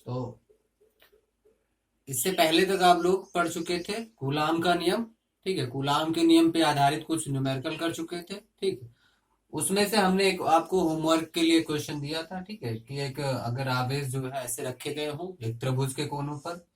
तो इससे पहले तक आप लोग पढ़ चुके थे कूलाम का नियम। ठीक है, कूलाम के नियम पे आधारित कुछ न्यूमेरिकल कर चुके थे। ठीक है, उसमें से हमने एक आपको होमवर्क के लिए क्वेश्चन दिया था। ठीक है, कि एक अगर आवेश जो है ऐसे रखे गए हों एक त्रिभुज के कोनों पर,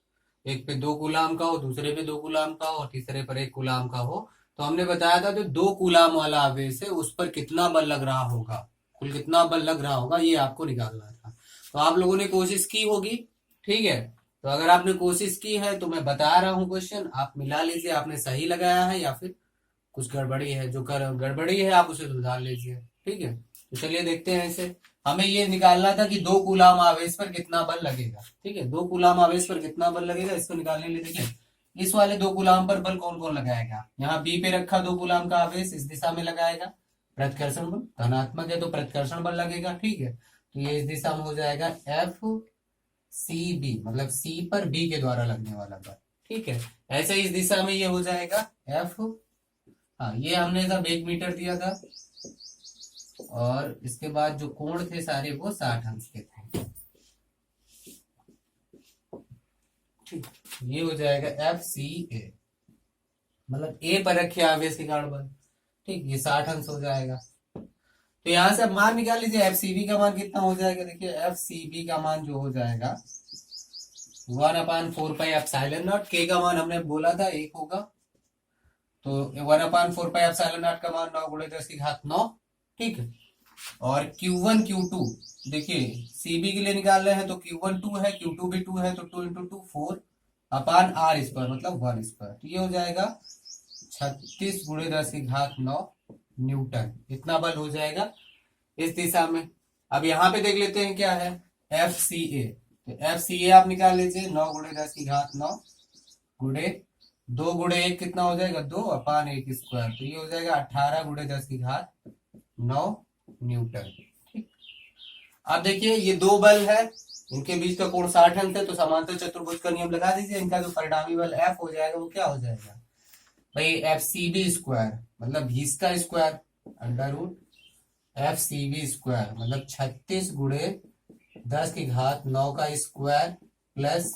एक पे 2 कूलाम का हो, दूसरे पे 2 कूलाम का हो और तीसरे पर 1 कूलाम का हो, तो हमने बताया था जो 2 कूलाम वाला आवेश है उस पर कितना बल लग रहा होगा, कुल कितना बल लग रहा होगा, ये आपको निकालना था। तो आप लोगों ने कोशिश की होगी। ठीक है, तो अगर आपने कोशिश की है तो मैं बता रहा हूँ क्वेश्चन, आप मिला लीजिए आपने सही लगाया है या फिर कुछ गड़बड़ी है। जो गड़बड़ी है आप उसे सुधार लीजिए। ठीक है, तो चलिए देखते हैं इसे। हमें ये निकालना था कि 2 कूलाम आवेश पर कितना बल लगेगा। ठीक है, 2 कूलाम आवेश पर कितना बल लगेगा इसको निकालने के लिए देखिए, इस वाले 2 कूलाम पर बल कौन कौन लगाएगा। यहाँ बी पे रखा 2 कूलाम का आवेश इस दिशा में लगाएगा, प्रतिकर्षण बल धनात्मक है तो प्रतिकर्षण बल लगेगा। ठीक है, तो ये इस दिशा में हो जाएगा एफ सी बी, मतलब सी पर बी के द्वारा लगने वाला बल। ठीक है, ऐसे इस दिशा में ये हो जाएगा एफ, हाँ ये हमने सब 1 मीटर दिया था और इसके बाद जो कोण थे सारे वो 60 अंश के थे। ठीक, ये हो जाएगा एफ सी ए, मतलब ए पर रखे आवेश के कारण बल। ठीक, ये 60 अंश हो जाएगा। तो यहां से अब मान निकाल लीजिए एफ सी बी का मान कितना हो जाएगा। देखिए एफ सी बी का मान जो हो जाएगा 1/4πε0, के का मान हमने बोला था 1 होगा, तो 1/4πε0 का मान 9 × 10⁻⁹। ठीक है, और Q1 Q2 देखिए CB के लिए निकाल रहे हैं तो Q1 2 है, Q2 भी 2 है, तो 2 × 2 4/r², मतलब 1²। तो ये हो जाएगा 36 × 10⁹ न्यूटन, इतना बल हो जाएगा इस दिशा में। अब यहाँ पे देख लेते हैं क्या है एफ सी ए। तो एफ सी ए आप निकाल लीजिए 9 × 10⁹ गुणे 2 × 1 कितना हो जाएगा 2/1²। तो ये हो जाएगा 18 × 10⁹ न्यूटन। ठीक, अब देखिए ये 2 बल है, इनके बीच का कोण 60 अंश है, तो समांतर चतुर्भुज का नियम लगा दीजिए। इनका जो परिणामी बल F हो जाएगा वो क्या हो जाएगा भाई FCB², मतलब 20 का स्क्वायर √FCB², मतलब 36 × 10⁹ का स्क्वायर प्लस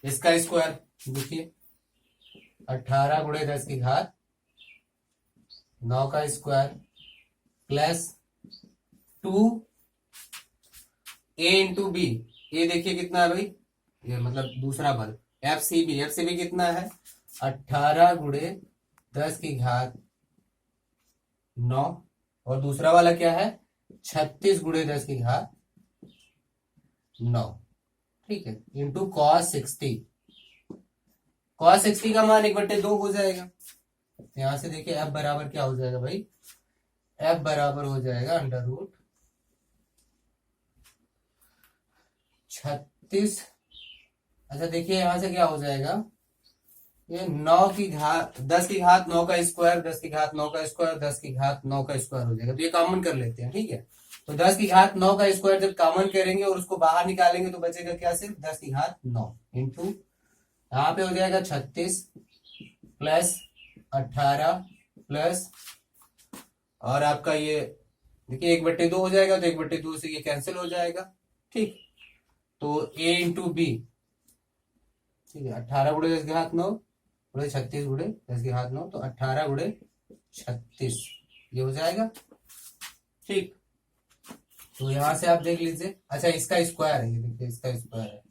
इसका स्क्वायर। देखिए 18 × 10⁹ का स्क्वायर प्लस 2 A × B। ये देखिए कितना है भाई, ये मतलब दूसरा बल FCB। FCB कितना है 18 × 10⁹, और दूसरा वाला क्या है 36 × 10⁹। ठीक है, इंटू cos 60। cos 60 का मान 1/2 हो जाएगा। यहां से देखिए F बराबर क्या हो जाएगा भाई, F बराबर हो जाएगा √36। अच्छा देखिए यहां से क्या हो जाएगा, ये 10⁹ का स्क्वायर 10⁹ का स्क्वायर 10⁹ का स्क्वायर हो जाएगा। तो ये कॉमन कर लेते हैं। ठीक है, तो 10⁹ का स्क्वायर जब कॉमन करेंगे और उसको बाहर निकालेंगे तो बचेगा क्या, सिर्फ 10⁹ इंटू यहाँ पे हो जाएगा 36 प्लस 18 प्लस, और आपका ये देखिए 1/2 हो जाएगा, तो 1/2 से ये कैंसिल हो जाएगा। ठीक, तो A × B, ठीक है 18 × 10⁹ गुणे 36 × 10⁹, तो 18 × 36 ये हो जाएगा। ठीक, तो यहां से आप देख लीजिए, अच्छा इसका स्क्वायर है, ये देखिए इसका स्क्वायर है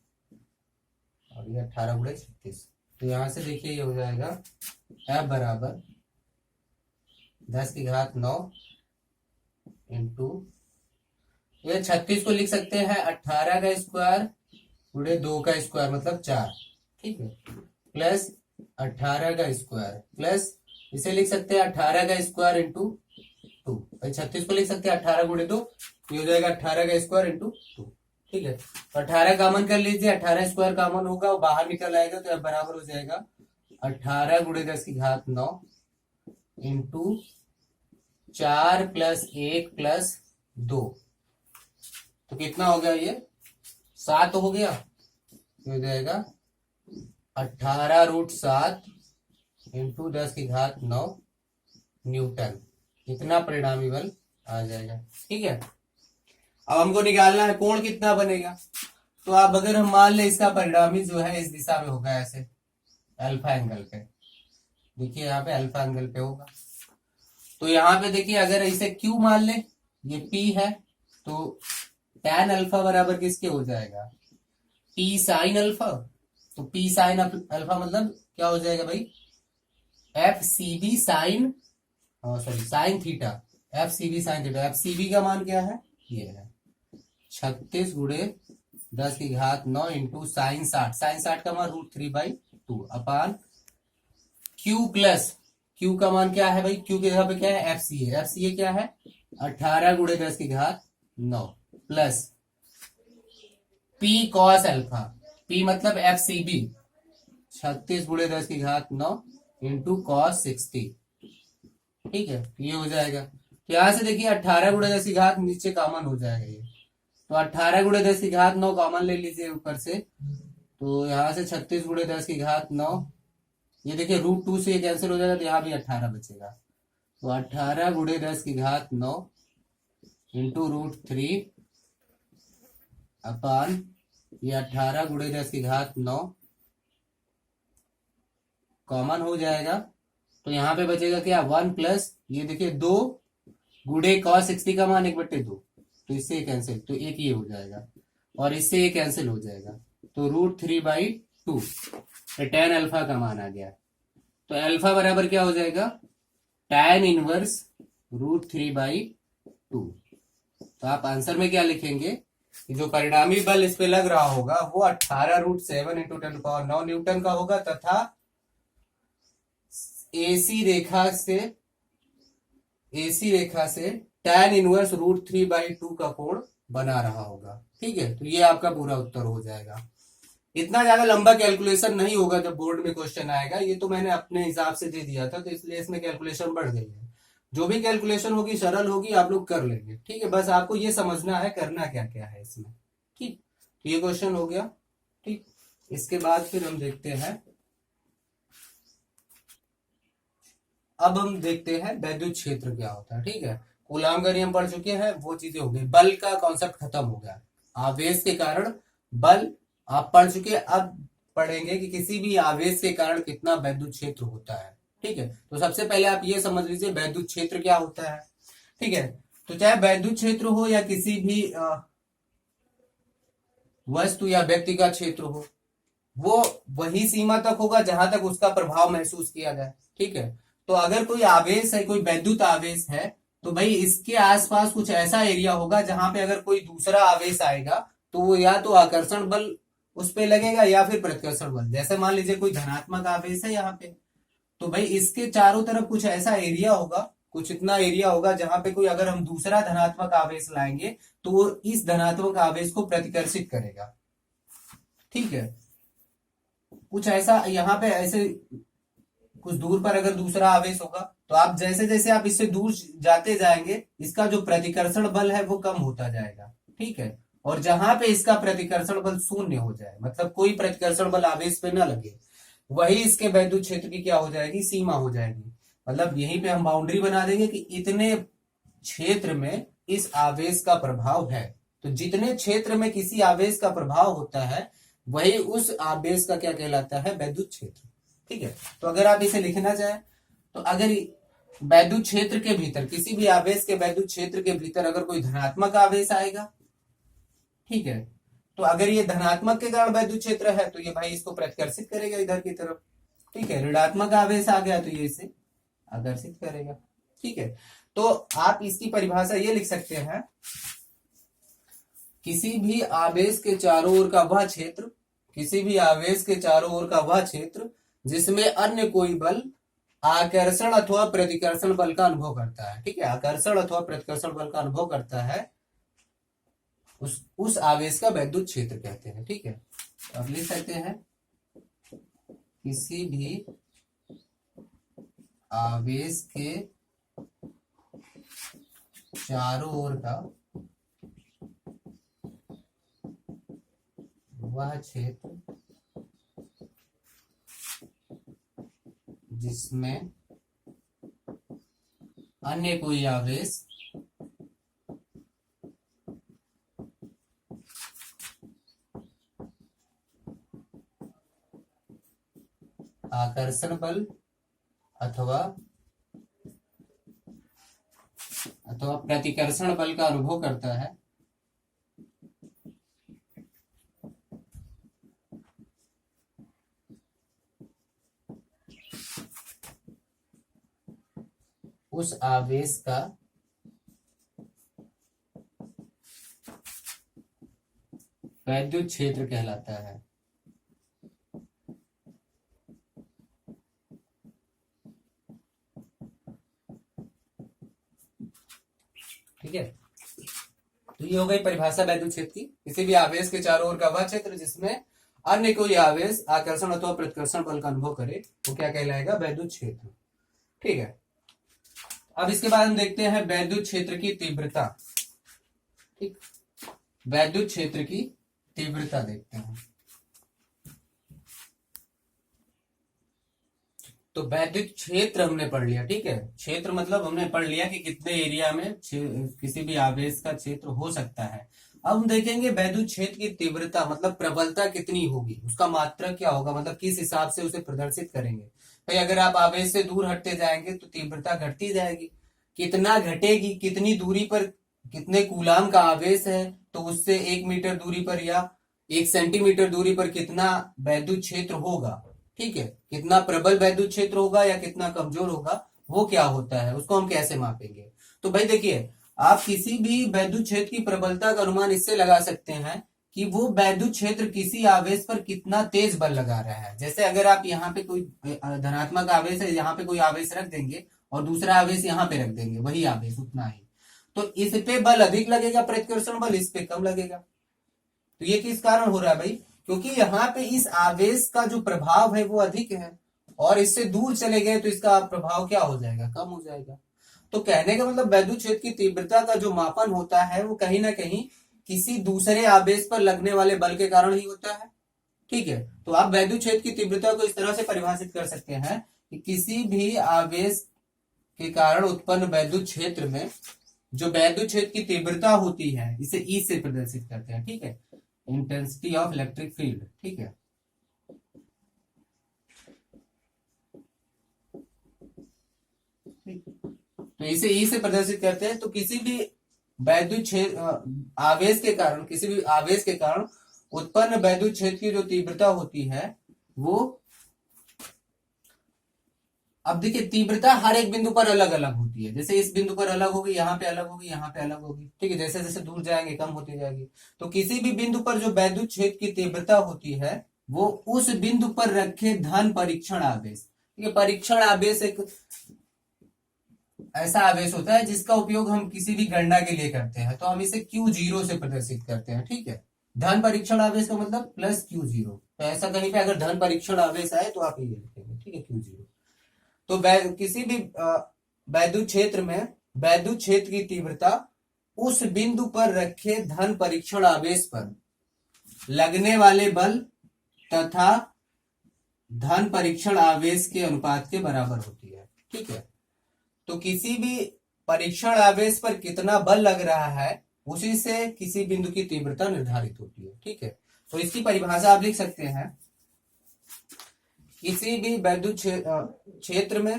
और ये 18 × 36। तो यहां से देखिए ये हो जाएगा F बराबर 10⁹ इंटू, ये 36 को लिख सकते हैं 18 का स्क्वायर गुणे 2 का स्क्वायर, मतलब 4। ठीक है, प्लस 18 का स्क्वायर प्लस इसे लिख सकते हैं 18 का स्क्वायर इंटू 2। 36 को लिख सकते हैं 18 × 2, ये हो जाएगा 18 का स्क्वायर इंटू 2। ठीक है, तो 18 कॉमन कर लीजिए, 18 स्क्वायर कॉमन होगा वो बाहर निकल आएगा, तो बराबर हो जाएगा 18 × 10⁹ इंटू 4 प्लस 1 प्लस 2। तो कितना हो गया, ये 7 हो गया, हो जाएगा 18√7 इंटू 10⁹ न्यूटन, इतना परिणामी बल आ जाएगा। ठीक है, अब हमको निकालना है कोण कितना बनेगा। तो आप अगर हम मान लें इसका परिणामी जो है इस दिशा में होगा, ऐसे अल्फा एंगल पे, देखिए यहाँ पे अल्फा एंगल पे होगा। तो यहाँ पे देखिए अगर इसे क्यू मान ले, ये पी है, तो tan अल्फा बराबर किसके हो जाएगा, पी साइन अल्फा। तो पी साइन अल्फा मतलब क्या हो जाएगा भाई, F C B sine, sorry sine theta, F C B sine theta. F C B का मान क्या है, ये है 36 × 10⁻⁹ इंटू साइन 60, साइन 60 का मान √3/2 अपान क्यू प्लस, क्यू का मान क्या है भाई, क्यू की जगह पे क्या है, एफ सी ए, एफ सी ए क्या है 18 × 10⁻⁹ plus P cos alpha, P मतलब F C B 36 × 10⁻⁹ into cos 60, ठीक है, ये हो जाएगा। तो यहां से देखिए 18 × 10⁻⁹ नीचे कॉमन हो जाएगा ये, तो 18 × 10⁹ कॉमन ले लीजिए ऊपर से, तो यहां से 36 × 10⁻⁹, ये देखिए √2 से ये कैंसिल हो जाएगा, तो यहाँ भी 18 बचेगा। तो 18 × 10⁻⁹ इंटू √3 अपान ये 18 × 10⁻⁹ कॉमन हो जाएगा। तो यहाँ पे बचेगा क्या, 1 प्लस ये देखिए 2 गुड़े cos 60 का मान 1/2, तो इससे कैंसिल, तो एक ये हो जाएगा और इससे ये कैंसिल हो जाएगा, तो √3/2 tan अल्फा का मान आ गया। तो अल्फा बराबर क्या हो जाएगा, tan इनवर्स √3/2। तो आप आंसर में क्या लिखेंगे कि जो परिणामी बल इस पे लग रहा होगा वो 18√7 × 10⁹ न्यूटन का होगा, तथा एसी रेखा से tan इनवर्स √3/2 का कोण बना रहा होगा। ठीक है, तो ये आपका पूरा उत्तर हो जाएगा। इतना ज्यादा लंबा कैलकुलेशन नहीं होगा जब बोर्ड में क्वेश्चन आएगा, ये तो मैंने अपने हिसाब से दे दिया था, तो इसलिए इसमें कैलकुलेशन बढ़ गई है। जो भी कैलकुलेशन होगी सरल होगी, आप लोग कर लेंगे। ठीक है, बस आपको ये समझना है करना क्या क्या है इसमें। ठीक, तो ये क्वेश्चन हो गया। ठीक, इसके बाद फिर हम देखते हैं, अब हम देखते हैं वैद्युत क्षेत्र क्या होता है। ठीक है, कूलाम का नियम पढ़ चुके हैं, वो चीजें हो गई, बल का कॉन्सेप्ट खत्म हो गया, आवेश के कारण बल आप पढ़ चुके। अब पढ़ेंगे कि किसी भी आवेश के कारण कितना वैद्युत क्षेत्र होता है। ठीक है, तो सबसे पहले आप ये समझ लीजिए वैद्युत क्षेत्र क्या होता है। ठीक है, तो चाहे वैद्युत क्षेत्र हो या किसी भी वस्तु या व्यक्ति का क्षेत्र हो, वो वही सीमा तक होगा जहां तक उसका प्रभाव महसूस किया जाए। ठीक है, तो अगर कोई आवेश है, कोई वैद्युत आवेश है, तो भाई इसके आसपास कुछ ऐसा एरिया होगा जहां पे अगर कोई दूसरा आवेश आएगा तो वो या तो आकर्षण बल उस पे लगेगा या फिर प्रतिकर्षण बल। जैसे मान लीजिए कोई धनात्मक आवेश है यहाँ पे, तो भाई इसके चारों तरफ कुछ ऐसा एरिया होगा, कुछ इतना एरिया होगा जहां पे कोई अगर हम दूसरा धनात्मक आवेश लाएंगे तो वो इस धनात्मक आवेश को प्रतिकर्षित करेगा। ठीक है, कुछ ऐसा यहाँ पे ऐसे कुछ दूर पर अगर दूसरा आवेश होगा तो आप जैसे जैसे आप इससे दूर जाते जाएंगे इसका जो प्रतिकर्षण बल है वो कम होता जाएगा। ठीक है, और जहां पे इसका प्रतिकर्षण बल शून्य हो जाए, मतलब कोई प्रतिकर्षण बल आवेश पे ना लगे, वही इसके वैद्युत क्षेत्र की क्या हो जाएगी, सीमा हो जाएगी। मतलब यहीं पे हम बाउंड्री बना देंगे कि इतने क्षेत्र में इस आवेश का प्रभाव है। तो जितने क्षेत्र में किसी आवेश का प्रभाव होता है वही उस आवेश का क्या कहलाता है, वैद्युत क्षेत्र। ठीक है, तो अगर आप इसे लिखना चाहें तो अगर वैद्युत क्षेत्र के भीतर, किसी भी आवेश के वैद्युत क्षेत्र के भीतर अगर कोई धनात्मक आवेश आएगा, ठीक है, तो अगर ये धनात्मक के कारण वैद्युत क्षेत्र है तो ये भाई इसको प्रतिकर्षित करेगा इधर की तरफ। ठीक है, ऋणात्मक आवेश आ गया तो ये इसे आकर्षित करेगा। ठीक है, तो आप इसकी परिभाषा ये लिख सकते हैं, किसी भी आवेश के चारों ओर का वह क्षेत्र, किसी भी आवेश के चारों ओर का वह क्षेत्र जिसमें अन्य कोई बल आकर्षण अथवा प्रतिकर्षण बल का अनुभव करता है। ठीक है, आकर्षण अथवा प्रतिकर्षण बल का अनुभव करता है, उस आवेश का वैद्युत क्षेत्र कहते हैं। ठीक है, तो आप लिख सकते हैं किसी भी आवेश के चारों ओर का वह क्षेत्र जिसमें अन्य कोई आवेश आकर्षण बल अथवा प्रतिकर्षण बल का अनुभव करता है, उस आवेश का वैद्युत क्षेत्र कहलाता है। ठीक है, तो ये हो गई परिभाषा वैद्युत क्षेत्र की। किसी भी आवेश के चारों ओर का वह क्षेत्र जिसमें अन्य कोई आवेश आकर्षण अथवा प्रतिकर्षण बल का अनुभव करे वो क्या कहलाएगा? वैद्युत क्षेत्र। ठीक है, अब इसके बाद हम देखते हैं वैद्युत क्षेत्र की तीव्रता। ठीक, वैद्युत क्षेत्र की तीव्रता देखते हैं। तो वैद्युत क्षेत्र हमने पढ़ लिया। ठीक है, क्षेत्र मतलब हमने पढ़ लिया कि कितने एरिया में किसी भी आवेश का क्षेत्र हो सकता है। अब हम देखेंगे वैद्युत क्षेत्र की तीव्रता मतलब प्रबलता कितनी होगी, उसका मात्रक क्या होगा, मतलब किस हिसाब से उसे प्रदर्शित करेंगे। भाई अगर आप आवेश से दूर हटते जाएंगे तो तीव्रता घटती जाएगी। कितना घटेगी, कितनी दूरी पर कितने कूलाम का आवेश है तो उससे 1 मीटर दूरी पर या 1 सेंटीमीटर दूरी पर कितना वैद्युत क्षेत्र होगा। ठीक है, कितना प्रबल वैद्युत क्षेत्र होगा या कितना कमजोर होगा, वो क्या होता है, उसको हम कैसे मापेंगे। तो भाई देखिए, आप किसी भी वैद्युत क्षेत्र की प्रबलता का अनुमान इससे लगा सकते हैं कि वो वैद्युत क्षेत्र किसी आवेश पर कितना तेज बल लगा रहा है। जैसे अगर आप यहाँ पे कोई धनात्मक आवेश है, यहाँ पे कोई आवेश रख देंगे और दूसरा आवेश यहाँ पे रख देंगे, वही आवेश उतना ही, तो इस पे बल अधिक लगेगा प्रतिकर्षण बल, इस पे कम लगेगा। तो ये किस कारण हो रहा है भाई? क्योंकि यहाँ पे इस आवेश का जो प्रभाव है वो अधिक है और इससे दूर चले गए तो इसका प्रभाव क्या हो जाएगा? कम हो जाएगा। तो कहने का मतलब वैद्युत क्षेत्र की तीव्रता का जो मापन होता है वो कहीं ना कहीं किसी दूसरे आवेश पर लगने वाले बल के कारण ही होता है। ठीक है, तो आप वैद्युत क्षेत्र की तीव्रता को इस तरह से परिभाषित कर सकते हैं कि किसी भी आवेश के कारण उत्पन्न वैद्युत क्षेत्र में जो वैद्युत क्षेत्र की तीव्रता होती है इसे ई से प्रदर्शित करते हैं। ठीक है, इंटेंसिटी ऑफ इलेक्ट्रिक फील्ड। ठीक है, तो इसे ई से प्रदर्शित करते हैं। तो किसी भी वैद्युत क्षेत्र आवेश के कारण, किसी भी आवेश के कारण उत्पन्न वैद्युत क्षेत्र की जो तीव्रता होती है वो, अब देखिए तीव्रता हर एक बिंदु पर अलग अलग होती है। जैसे इस बिंदु पर अलग होगी, यहाँ पे अलग होगी, यहाँ पे अलग होगी। ठीक है, जैसे जैसे दूर जाएंगे कम होती जाएगी। तो किसी भी बिंदु पर जो वैद्युत क्षेत्र की तीव्रता होती है वो उस बिंदु पर रखे धन परीक्षण आवेश। ठीक है, परीक्षण आवेश एक ऐसा आवेश होता है जिसका उपयोग हम किसी भी गणना के लिए करते हैं, तो हम इसे Q0 से प्रदर्शित करते हैं। ठीक है, धन परीक्षण आवेश का मतलब प्लस Q0। तो ऐसा कहीं पे अगर धन परीक्षण आवेश आए तो आप ये लिखेंगे। ठीक है, Q0। तो किसी भी वैद्युत क्षेत्र में वैद्युत क्षेत्र की तीव्रता उस बिंदु पर रखे धन परीक्षण आवेश पर लगने वाले बल तथा धन परीक्षण आवेश के अनुपात के बराबर होती है। ठीक है, तो किसी भी परीक्षण आवेश पर कितना बल लग रहा है उसी से किसी बिंदु की तीव्रता निर्धारित होती है। ठीक है, तो इसकी परिभाषा आप लिख सकते हैं, किसी भी वैद्युत क्षेत्र में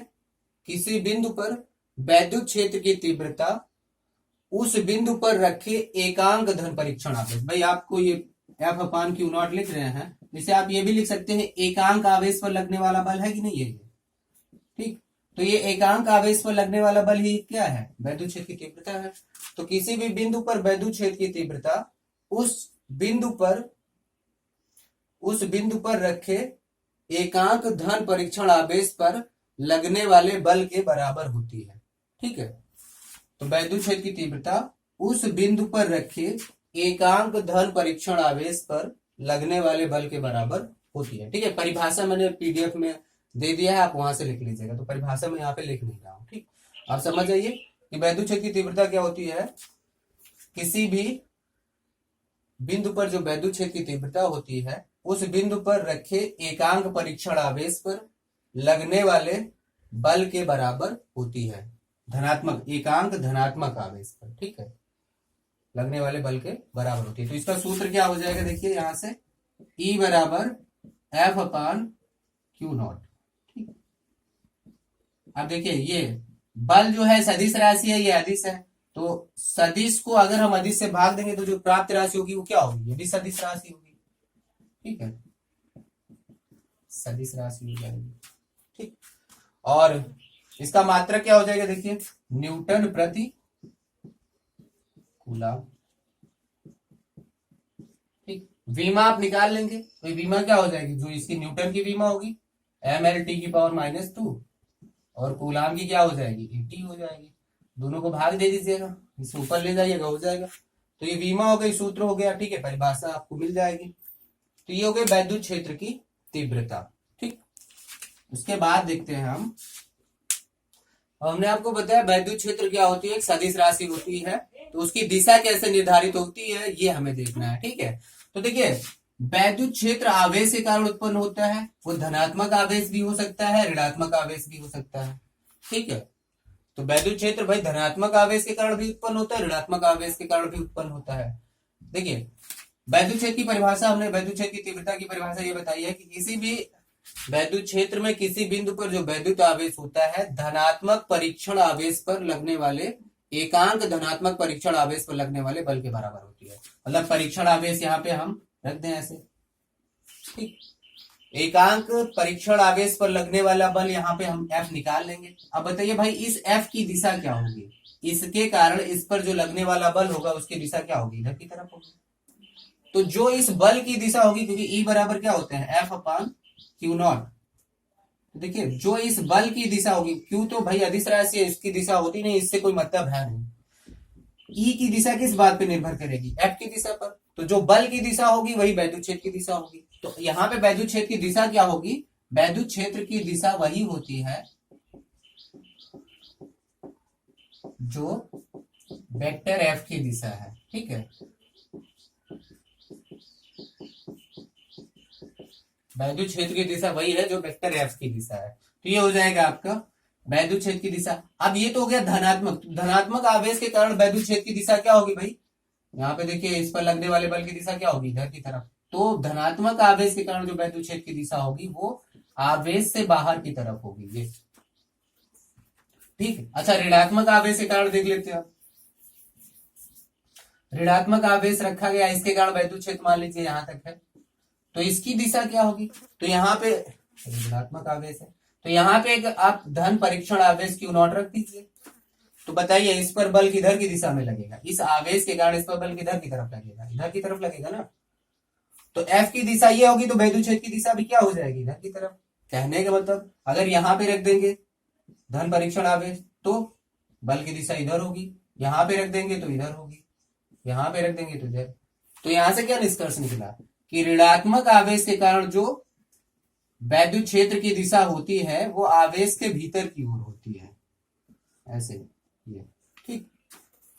किसी बिंदु पर वैद्युत क्षेत्र की तीव्रता उस बिंदु पर रखे एकांक धन परीक्षण आवेश। भाई आपको ये F/Q0 लिख रहे हैं, जिसे आप ये भी लिख सकते हैं एकांक आवेश पर लगने वाला बल है कि नहीं है ये। ठीक, तो ये एकांक आवेश पर लगने वाला बल ही क्या है? वैद्युत क्षेत्र की तीव्रता है। तो किसी भी बिंदु पर वैद्युत क्षेत्र की तीव्रता उस बिंदु पर रखे एकांक धन परीक्षण आवेश पर लगने वाले बल के बराबर होती है। ठीक है, तो वैद्युत क्षेत्र की तीव्रता उस बिंदु पर रखे एकांक धन परीक्षण आवेश पर लगने वाले बल के बराबर होती है। ठीक है, परिभाषा मैंने पीडीएफ में दे दिया है, आप वहां से लिख लीजिएगा। तो परिभाषा में यहाँ पे लिख नहीं रहा हूं। ठीक, आप समझ जाइए कि वैद्युत क्षेत्र की तीव्रता क्या होती है। किसी भी बिंदु पर जो वैद्युत क्षेत्र की तीव्रता होती है उस बिंदु पर रखे एकांक परीक्षण आवेश पर लगने वाले बल के बराबर होती है। धनात्मक एकांक धनात्मक आवेश पर, ठीक है, लगने वाले बल के बराबर होती है। तो इसका सूत्र क्या हो जाएगा, देखिए यहां से E बराबर F/Q0। अब देखिए ये बल जो है सदिश राशि है, ये अदिश है, तो सदिश को अगर हम अदिश से भाग देंगे तो जो प्राप्त राशि होगी वो क्या होगी, ये भी सदिश राशि होगी। ठीक है, सदिश राशि हो जाएगी। ठीक, और इसका मात्रक क्या हो जाएगा, देखिए न्यूटन प्रति कूलम। ठीक, वीमा आप निकाल लेंगे तो वीमा क्या हो जाएगी, जो इसकी न्यूटन की वीमा होगी mL/-2 और कूलाम की क्या हो जाएगी, ET हो जाएगी। दोनों को भाग दे दीजिएगा, इसे ऊपर ले जाइएगा, हो जाएगा। तो ये वीमा हो गई, सूत्र हो गया। ठीक है, परिभाषा आपको मिल जाएगी। तो ये हो गई वैद्युत क्षेत्र की तीव्रता। ठीक, उसके बाद देखते हैं हम, हमने आपको बताया वैद्युत क्षेत्र क्या होती है, एक सदिश राशि होती है, तो उसकी दिशा कैसे निर्धारित होती है ये हमें देखना है। ठीक है, तो देखिए वैद्युत क्षेत्र आवेश के कारण उत्पन्न होता है, वो धनात्मक आवेश भी हो सकता है, ऋणात्मक आवेश भी हो सकता है। ठीक है, तो वैद्युत क्षेत्र भाई धनात्मक आवेश के कारण भी उत्पन्न होता है, ऋणात्मक आवेश के कारण भी उत्पन्न होता है। देखिए वैद्युत क्षेत्र की परिभाषा, हमने वैद्युत क्षेत्र की तीव्रता की परिभाषा ये बताई है कि किसी भी वैद्युत क्षेत्र में किसी बिंदु पर जो वैद्युत आवेश होता है, धनात्मक परीक्षण आवेश पर लगने वाले एकांक धनात्मक परीक्षण आवेश पर लगने वाले बल के बराबर होती है। मतलब परीक्षण आवेश यहाँ पे हम रख दें ऐसे। ठीक, एकांक परीक्षण आवेश पर लगने वाला बल यहाँ पे हम F निकाल लेंगे। अब बताइए भाई इस F की दिशा क्या होगी, इसके कारण इस पर जो लगने वाला बल होगा उसकी दिशा क्या होगी, इधर की तरफ होगी। तो जो इस बल की दिशा होगी, क्योंकि E बराबर क्या होते हैं, F/Q0। देखिए जो इस बल की दिशा होगी, Q तो भाई अदिश राशि है, इसकी दिशा होती नहीं, इससे कोई मतलब है नहीं। E की दिशा किस बात पे निर्भर करेगी, F की दिशा पर। तो जो बल की दिशा होगी वही वैद्युत क्षेत्र की दिशा होगी। तो यहाँ पे वैद्युत क्षेत्र की दिशा क्या होगी, वैद्युत क्षेत्र की दिशा वही होती है जो वेक्टर F की दिशा है। ठीक है, वैद्युत क्षेत्र की दिशा वही है जो वेक्टर F की दिशा है। तो ये हो जाएगा आपका वैद्युत क्षेत्र की दिशा। अब ये तो हो गया धनात्मक, धनात्मक आवेश के कारण वैद्युत क्षेत्र की दिशा क्या होगी भाई, यहाँ पे देखिए इस पर लगने वाले बल की दिशा क्या होगी, इधर की तरफ। तो धनात्मक आवेश के कारण जो वैद्युत क्षेत्र की दिशा होगी वो आवेश से बाहर की तरफ होगी ये। ठीक, अच्छा ऋणात्मक आवेश के कारण देख लेते हैं। ऋणात्मक आवेश रखा गया, इसके कारण वैद्युत क्षेत्र मान लीजिए यहां तक है, तो इसकी दिशा क्या होगी, तो यहाँ पे ऋणात्मक आवेश है, तो यहाँ पे एक आप धन परीक्षण आवेश Q0 रख दीजिए। तो बताइए इस पर बल किधर की दिशा में लगेगा, इस आवेश के कारण इस पर बल किधर की तरफ लगेगा, इधर की तरफ लगेगा ना। तो F की दिशा ये होगी, तो वैद्युत क्षेत्र की दिशा भी क्या हो जाएगी, इधर की तरफ। कहने का मतलब अगर यहाँ पे रख देंगे धन परीक्षण आवेश तो बल की दिशा इधर होगी, यहाँ पे रख देंगे तो इधर होगी, यहाँ पे रख देंगे तो इधर। तो यहां से क्या निष्कर्ष निकला कि ऋणात्मक आवेश के कारण जो वैद्युत क्षेत्र की दिशा होती है वो आवेश के भीतर की ओर होती है, ऐसे ये। ठीक,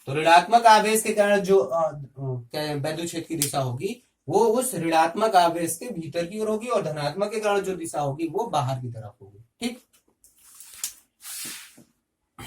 तो ऋणात्मक आवेश के कारण जो वैद्युत क्षेत्र की दिशा होगी वो उस ऋणात्मक आवेश के भीतर की ओर होगी, और धनात्मक के कारण जो दिशा होगी वो बाहर की तरफ होगी। ठीक,